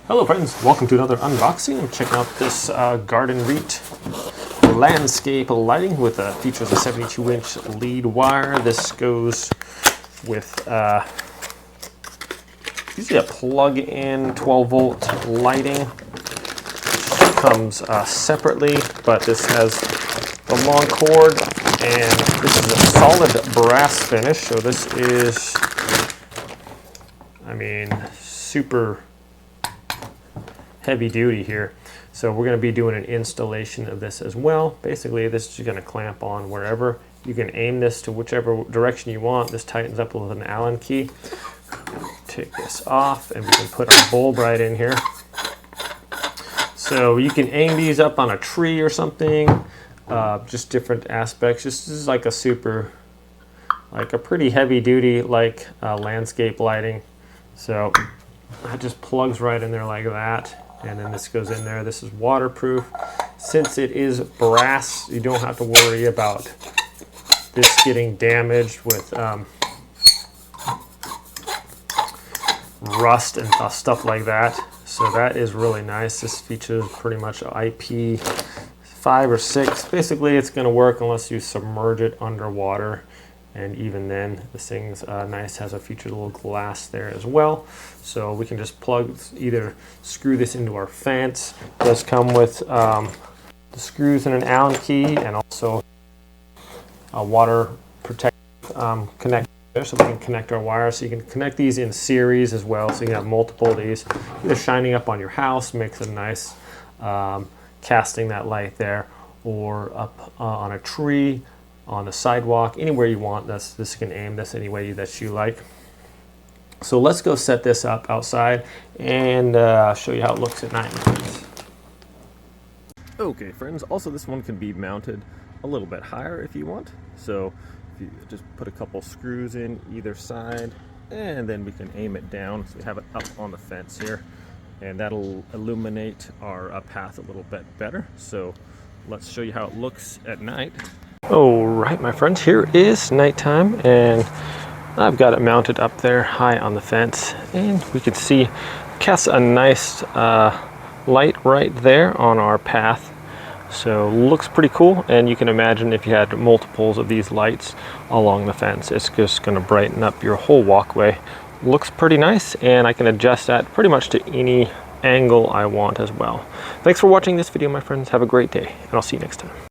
Hello friends, welcome to another unboxing. I'm checking out this Gardenreet landscape lighting with features a 72-inch lead wire. This goes with usually a plug-in 12-volt lighting. Comes separately, but this has the long cord, and this is a solid brass finish. So this is, super heavy duty here. So we're going to be doing an installation of this as well. Basically, this is going to clamp on wherever. You can aim this to whichever direction you want. This tightens up with an Allen key. Take this off and we can put our bulb right in here. So you can aim these up on a tree or something, just different aspects. This is like a pretty heavy duty landscape lighting. So it just plugs right in there like that. And then this goes in there. This is waterproof. Since it is brass, you don't have to worry about this getting damaged with rust and stuff like that. So that is really nice. This features pretty much IP5 or 6. Basically, it's going to work unless you submerge it underwater. And even then, this thing's nice, has a featured little glass there as well. So we can just either screw this into our fence. It does come with the screws and an Allen key, and also a water protective connector there, so we can connect our wires. So you can connect these in series as well, so you can have multiple of these. Either shining up on your house makes a nice casting that light there, or up on a tree, on the sidewalk, anywhere you want. This can aim this any way that you like. So let's go set this up outside and show you how it looks at night. Okay friends, also this one can be mounted a little bit higher if you want. So if you just put a couple screws in either side, and then we can aim it down. So we have it up on the fence here, and that'll illuminate our path a little bit better. So let's show you how it looks at night. All right, my friends, here is nighttime, and I've got it mounted up there high on the fence, and we can see casts a nice light right there on our path. So looks pretty cool, and you can imagine if you had multiples of these lights along the fence, it's just going to brighten up your whole walkway. Looks pretty nice, and I can adjust that pretty much to any angle I want as well. Thanks for watching this video, my friends. Have a great day, and I'll see you next time.